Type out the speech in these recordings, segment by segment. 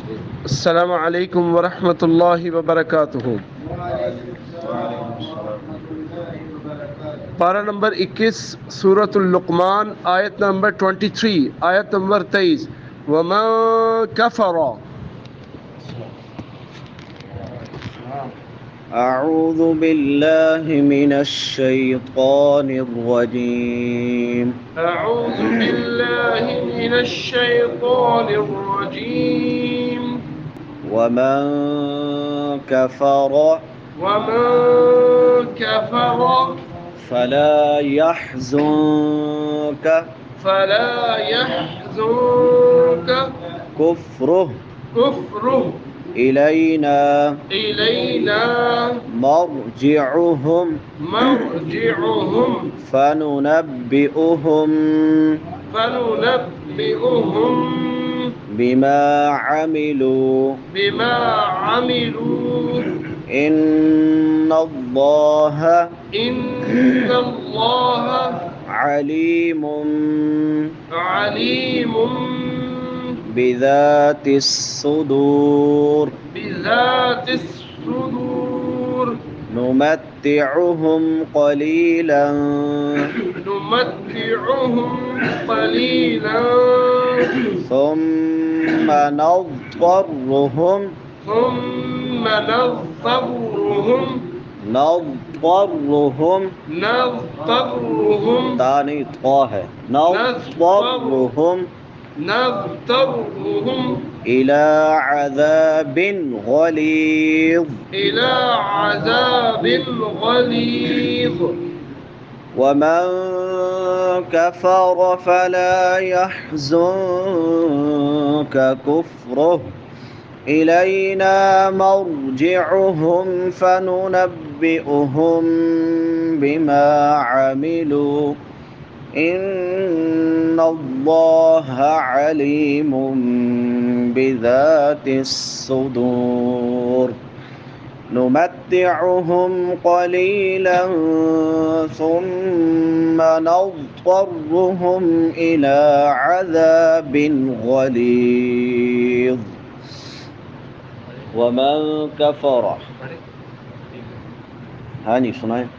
السلام علیکم ورحمۃ اللہ وبرکاتہ۔ پارہ نمبر 21 سورۃ اللقمان، آیت نمبر 23، آیت نمبر 23۔ وَمَن كَفَرَ، أعوذ بالله من الشيطان الرجيم اعوذ باللہ من الشیطان الرجیم۔ ومن كفر وَمَن كَفَرَ فلا يحزنك فلا يحزنك كفره كفره إلينا مرجعهم فننبئهم بما عملوا إن الله عليم بذات الصدور نمتعهم قليلا ثم نضطرهم تانی طا ہے نضطرهم إلى عذاب غليظ ومن كفر فلا يحزنك كفره إلينا مرجعهم فننبئهم بما عملوا إن الله عليم بذات الصدور نمتعهم قليلا ثم نضطرهم إلى عذاب غليظ ومن كفر ہانی سنائیں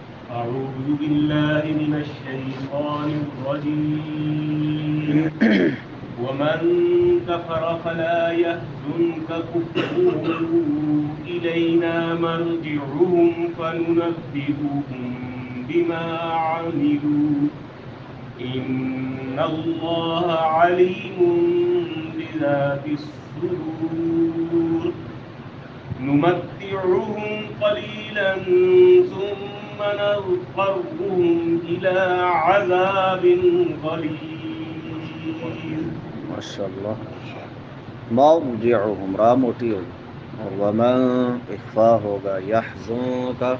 أعوذ بالله من الشيطان الرجيم ومن كفر فلا يحزنك كفره إلينا مرجعهم فننبئهم بما عملوا إن الله عليم بذات الصدور نمتعهم قليلا ثم نضطرهم إلى عذاب غليظ ما شاء اللہ مرجعهم را موٹی ہوگی اور ومن اخفا ہوگا یحزن کا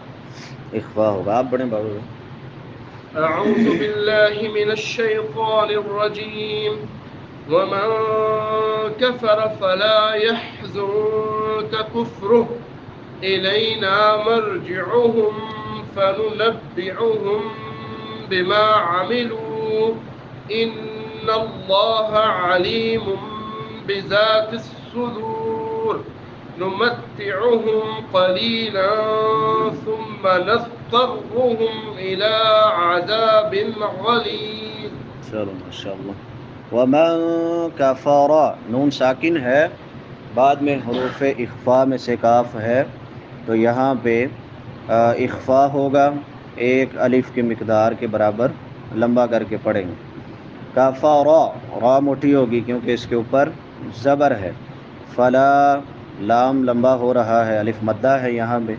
اخفا ہوگا آپ بڑے بابو اعوذ باللہ من الشیطان الرجیم ومن كفر فلا يحزنك كفره إلينا مرجعهم فننبئهم بما عملوا إن الله عليم بذات الصدور نمتعهم قليلا ثم نضطرهم إلى عذاب غليظ۔ چلو ماشاءاللہ ومن کفر نون ساکن ہے، بعد میں حروف اخفا میں سے کاف ہے، تو یہاں پہ اخفا ہوگا ایک الف کی مقدار کے برابر لمبا کر کے پڑھیں گے۔ کفر را موٹی ہوگی کیونکہ اس کے اوپر زبر ہے، فلا لام لمبا ہو رہا ہے، الف مدہ ہے یہاں پہ،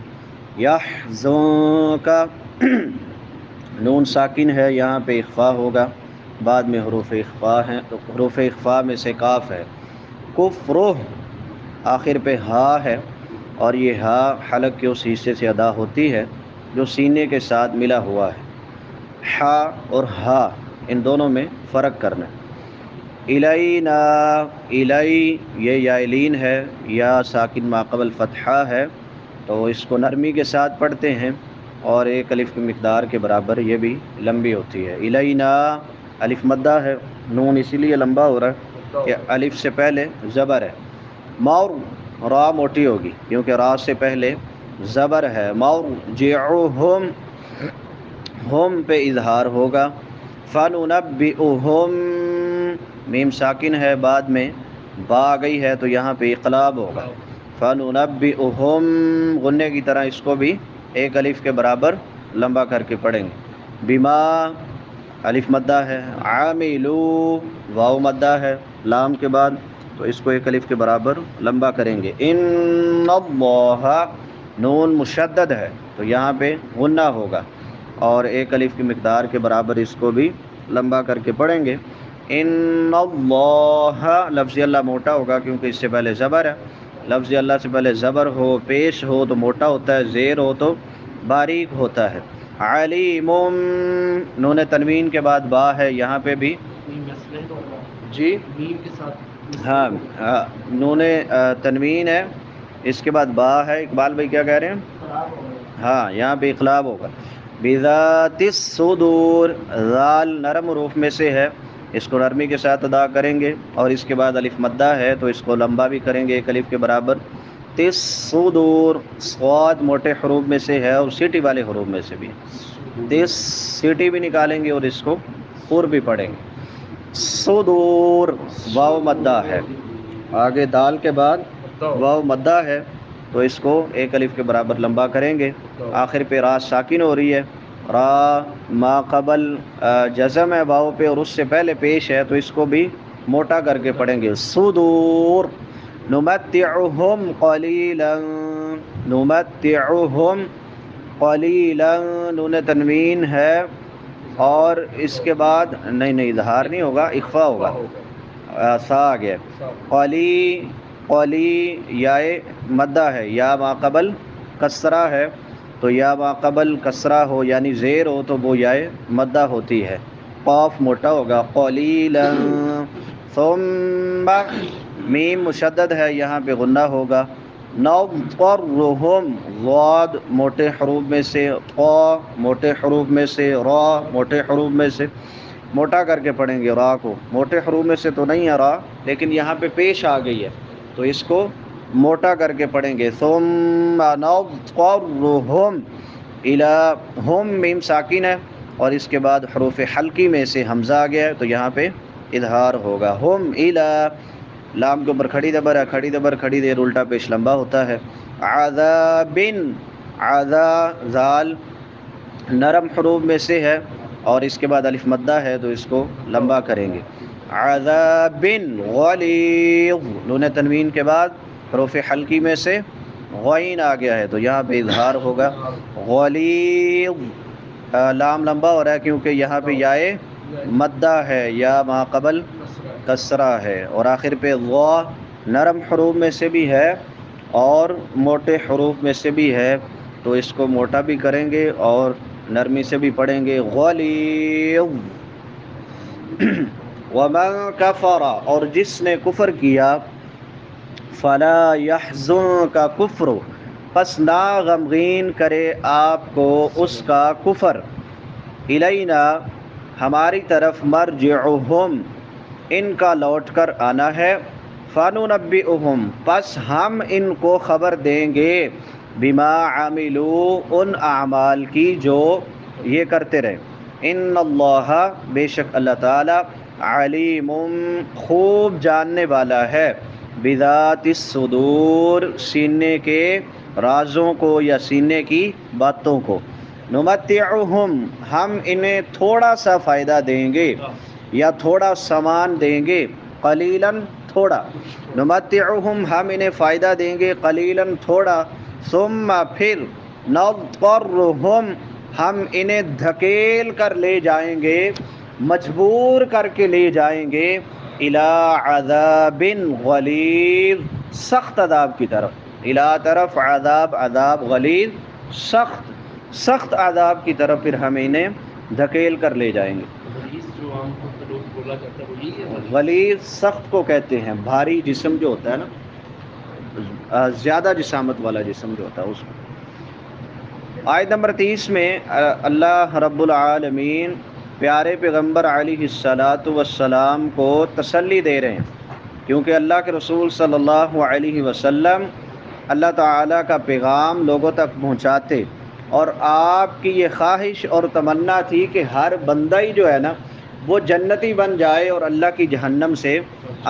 یحزن کا نون ساکن ہے، یہاں پہ اخفا ہوگا، بعد میں حروف اخفا ہیں، تو حروف اخفا میں سے کاف ہے، کفرہ آخر پہ ہا ہے، اور یہ ہا حلق کے اس حصے سے ادا ہوتی ہے جو سینے کے ساتھ ملا ہوا ہے۔ ہا اور ہا ان دونوں میں فرق کرنا ہے۔ الینا الی یہ یائلین ہے، یا ساکن ما قبل فتحہ ہے، تو اس کو نرمی کے ساتھ پڑھتے ہیں، اور ایک الف کی مقدار کے برابر یہ بھی لمبی ہوتی ہے۔ الینا الف مدہ ہے، نون اسی لیے لمبا ہو رہا ہے کہ الف سے پہلے زبر ہے، مور را موٹی ہوگی کیونکہ را سے پہلے زبر ہے. مرجعہم ہم پہ اظہار ہوگا. فننبئہم میم ساکن ہے بعد میں با آ گئی ہے تو یہاں پہ اقلاب ہوگا. فننبئہم غنے کی طرح اس کو بھی ایک الف کے برابر لمبا کر کے پڑھیں گے. بما الف مدہ ہے. عاملو واو مدہ ہے لام کے بعد تو اس کو ایک الف کے برابر لمبا کریں گے. ان اللہ نون مشدد ہے تو یہاں پہ غنہ ہوگا اور ایک الف کی مقدار کے برابر اس کو بھی لمبا کر کے پڑھیں گے. ان اللہ لفظ اللہ موٹا ہوگا کیونکہ اس سے پہلے زبر ہے. لفظ اللہ سے پہلے زبر ہو پیش ہو تو موٹا ہوتا ہے, زیر ہو تو باریک ہوتا ہے. علیم نون تنوین کے بعد با ہے یہاں پہ بھی جی ہاں نون تنوین ہے اس کے بعد با ہے. اقبال بھائی کیا کہہ رہے ہیں؟ ہاں یہاں پہ اقلاب ہوگا. بذات الصدور ذال نرم حروف میں سے ہے اس کو نرمی کے ساتھ ادا کریں گے اور اس کے بعد الف مدہ ہے تو اس کو لمبا بھی کریں گے ایک الف کے برابر. تس صدور صاد موٹے حروف میں سے ہے اور سیٹی والے حروف میں سے بھی. تس سیٹی بھی نکالیں گے اور اس کو پور بھی پڑھیں گے. صدور واو مدہ ہے آگے دال کے بعد واو مدہ ہے تو اس کو ایک الف کے برابر لمبا کریں گے. آخر پہ را ساکن ہو رہی ہے. را ما قبل جزم ہے واو پہ اور اس سے پہلے پیش ہے تو اس کو بھی موٹا کر کے پڑھیں گے. صدور نمتعہم قلیلا نمتعہم قلیلا نون تنوین ہے اور اس کے بعد نہیں اظہار نہیں ہوگا اخفا ہوگا. سا آ گیا. قلی قلی یا مدہ ہے یا ما قبل کسرہ ہے تو یا ما قبل کسرہ ہو یعنی زیر ہو تو وہ یا مدہ ہوتی ہے. قاف موٹا ہوگا. قلیلا ثم میم مشدد ہے یہاں پہ غنہ ہوگا. نضطرہم ضاد موٹے حروف میں سے قا موٹے حروف میں سے را موٹے حروف میں سے موٹا کر کے پڑھیں گے. را کو موٹے حروف میں سے تو نہیں ہے را لیکن یہاں پہ پیش آ گئی ہے تو اس کو موٹا کر کے پڑھیں گے. ثم نضطرہم الی ہم میم ساکن ہے اور اس کے بعد حروف حلقی میں سے حمزہ آ گیا ہے تو یہاں پہ اظہار ہوگا. ہم الی لام کے اوپر کھڑی زبر ہے کھڑی زبر کھڑی دیر الٹا پیش لمبا ہوتا ہے. عذابن عذا ذال نرم حروف میں سے ہے اور اس کے بعد الف مدہ ہے تو اس کو لمبا کریں گے. عذابن غلیظ نون تنوین کے بعد حروف حلقی میں سے غین آ گیا ہے تو یہاں پہ اظہار ہوگا. غلیظ لام لمبا ہو رہا ہے کیونکہ یہاں پہ یائے مدہ ہے یا ما قبل کسرہ ہے اور آخر پہ ضا نرم حروف میں سے بھی ہے اور موٹے حروف میں سے بھی ہے تو اس کو موٹا بھی کریں گے اور نرمی سے بھی پڑھیں گے. غلیظ ومن کفر اور جس نے کفر کیا فلا يحزنک کفر پس نہ غمگین کرے آپ کو اس کا کفر. الینا ہماری طرف مرجعہم ان کا لوٹ کر آنا ہے. فننبئہم پس ہم ان کو خبر دیں گے بما عملوا ان اعمال کی جو یہ کرتے رہے. ان اللہ بے شک اللہ تعالی علیم خوب جاننے والا ہے بذات الصدور سینے کے رازوں کو یا سینے کی باتوں کو. نمتعہم ہم انہیں تھوڑا سا فائدہ دیں گے یا تھوڑا سامان دیں گے. قلیلاً تھوڑا. نمتعہم ہم انہیں فائدہ دیں گے قلیلاً تھوڑا. ثم پھر نضطرہم ہم انہیں دھکیل کر لے جائیں گے مجبور کر کے لے جائیں گے الی عذاب غلیظ سخت عذاب کی طرف. الی طرف عذاب عذاب غلیظ سخت عذاب کی طرف پھر ہم انہیں دھکیل کر لے جائیں گے. غلیظ سخت کو کہتے ہیں بھاری جسم جو ہوتا ہے نا زیادہ جسامت والا جسم جو ہوتا ہے اس کو. آیت نمبر 30 میں اللہ رب العالمین پیارے پیغمبر علیہ الصلاۃ والسلام کو تسلی دے رہے ہیں کیونکہ اللہ کے رسول صلی اللہ علیہ وسلم اللہ تعالیٰ کا پیغام لوگوں تک پہنچاتے، اور آپ کی یہ خواہش اور تمنا تھی کہ ہر بندہ ہی جو ہے نا وہ جنتی بن جائے اور اللہ کی جہنم سے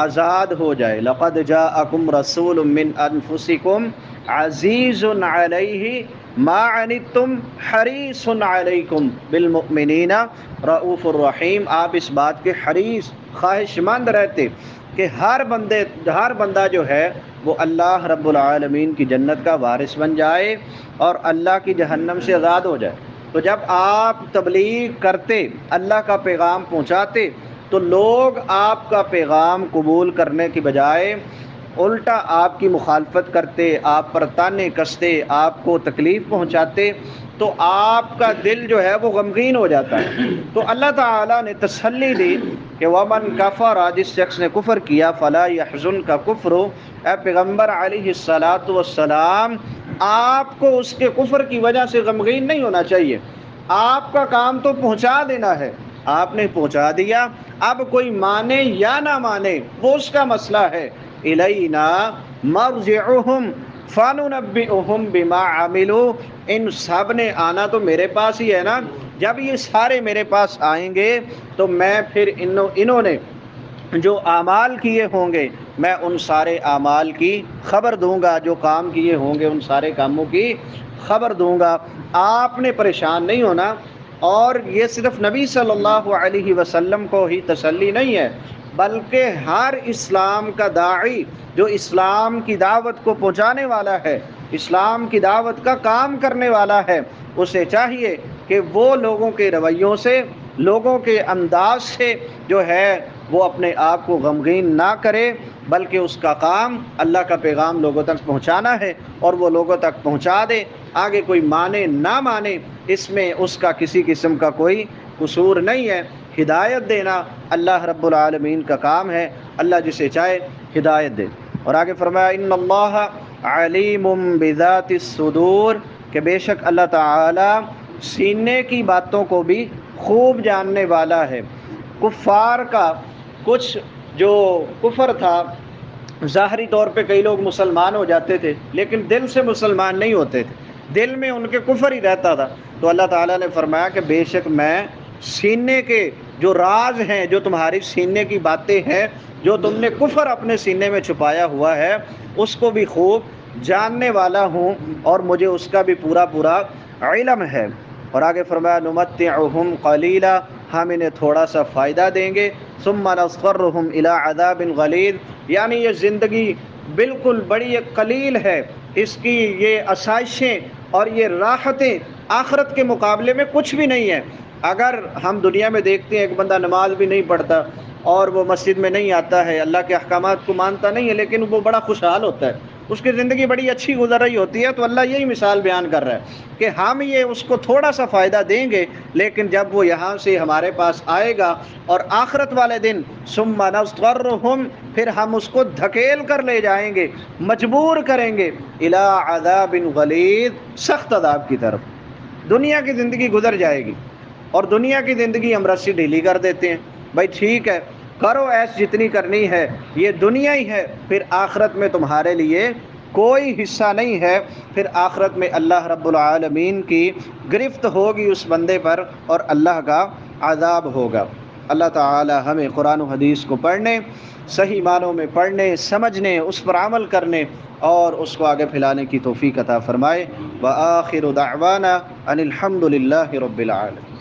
آزاد ہو جائے۔ لقد جاءکم رسول من انفسکم عزیز علیہ ما عنتم حریص علیکم بالمؤمنین رؤوف الرحیم۔ آپ اس بات کے حریص، خواہش مند رہتے کہ ہر بندہ جو ہے وہ اللہ رب العالمین کی جنت کا وارث بن جائے اور اللہ کی جہنم سے آزاد ہو جائے۔ تو جب آپ تبلیغ کرتے، اللہ کا پیغام پہنچاتے، تو لوگ آپ کا پیغام قبول کرنے کی بجائے الٹا آپ کی مخالفت کرتے، آپ پر تانے کستے، آپ کو تکلیف پہنچاتے، تو آپ کا دل جو ہے وہ غمگین ہو جاتا ہے۔ تو اللہ تعالیٰ نے تسلی دی کہ ومن کفر، جس شخص نے کفر کیا، فلا یحزنک کفر، اے پیغمبر علیہ الصلاۃ والسلام آپ کو اس کے کفر کی وجہ سے غمگین نہیں ہونا چاہیے۔ آپ کا کام تو پہنچا دینا ہے، آپ نے پہنچا دیا، اب کوئی مانے یا نہ مانے وہ اس کا مسئلہ ہے۔ الینا مرجعہم فننبئہم بما عملوا، ان سب نے آنا تو میرے پاس ہی ہے نا۔ جب یہ سارے میرے پاس آئیں گے تو میں پھر انہوں نے جو اعمال کیے ہوں گے میں ان سارے اعمال کی خبر دوں گا، جو کام کیے ہوں گے ان سارے کاموں کی خبر دوں گا۔ آپ نے پریشان نہیں ہونا۔ اور یہ صرف نبی صلی اللہ علیہ وسلم کو ہی تسلی نہیں ہے، بلکہ ہر اسلام کا داعی جو اسلام کی دعوت کو پہنچانے والا ہے، اسلام کی دعوت کا کام کرنے والا ہے، اسے چاہیے کہ وہ لوگوں کے رویوں سے، لوگوں کے انداز سے جو ہے وہ اپنے آپ کو غمگین نہ کرے، بلکہ اس کا کام اللہ کا پیغام لوگوں تک پہنچانا ہے اور وہ لوگوں تک پہنچا دے۔ آگے کوئی مانے نہ مانے اس میں اس کا کسی قسم کا کوئی قصور نہیں ہے۔ ہدایت دینا اللہ رب العالمین کا کام ہے، اللہ جسے چاہے ہدایت دے۔ اور آگے فرمایا ان اللہ علیم بذات الصدور، کہ بے شک اللہ تعالی سینے کی باتوں کو بھی خوب جاننے والا ہے۔ کفار کا کچھ جو کفر تھا، ظاہری طور پہ کئی لوگ مسلمان ہو جاتے تھے لیکن دل سے مسلمان نہیں ہوتے تھے، دل میں ان کے کفر ہی رہتا تھا۔ تو اللہ تعالیٰ نے فرمایا کہ بے شک میں سینے کے جو راز ہیں، جو تمہاری سینے کی باتیں ہیں، جو تم نے کفر اپنے سینے میں چھپایا ہوا ہے، اس کو بھی خوب جاننے والا ہوں اور مجھے اس کا بھی پورا علم ہے۔ اور آگے فرمایا نمتعہم قلیلا، ہم انہیں تھوڑا سا فائدہ دیں گے، ثم نضطرہم الی عذاب غلیظ، یعنی یہ زندگی بالکل بڑی قلیل ہے، اس کی یہ آسائشیں اور یہ راحتیں آخرت کے مقابلے میں کچھ بھی نہیں ہیں۔ اگر ہم دنیا میں دیکھتے ہیں ایک بندہ نماز بھی نہیں پڑھتا اور وہ مسجد میں نہیں آتا ہے، اللہ کے احکامات کو مانتا نہیں ہے، لیکن وہ بڑا خوشحال ہوتا ہے، اس کی زندگی بڑی اچھی گزر رہی ہوتی ہے، تو اللہ یہی مثال بیان کر رہا ہے کہ ہم یہ اس کو تھوڑا سا فائدہ دیں گے، لیکن جب وہ یہاں سے ہمارے پاس آئے گا اور آخرت والے دن ثم نضطرہم، پھر ہم اس کو دھکیل کر لے جائیں گے، مجبور کریں گے الی عذاب غلیظ، سخت عذاب کی طرف۔ دنیا کی زندگی گزر جائے گی اور دنیا کی زندگی ہم رسی ڈھیلی کر دیتے ہیں، بھائی ٹھیک ہے کرو ایس جتنی کرنی ہے، یہ دنیا ہی ہے، پھر آخرت میں تمہارے لیے کوئی حصہ نہیں ہے، پھر آخرت میں اللہ رب العالمین کی گرفت ہوگی اس بندے پر اور اللہ کا عذاب ہوگا۔ اللہ تعالی ہمیں قرآن و حدیث کو پڑھنے، صحیح معنوں میں پڑھنے، سمجھنے، اس پر عمل کرنے اور اس کو آگے پھیلانے کی توفیق عطا فرمائے۔ وآخر دعوانا ان الحمد للہ رب العالمین۔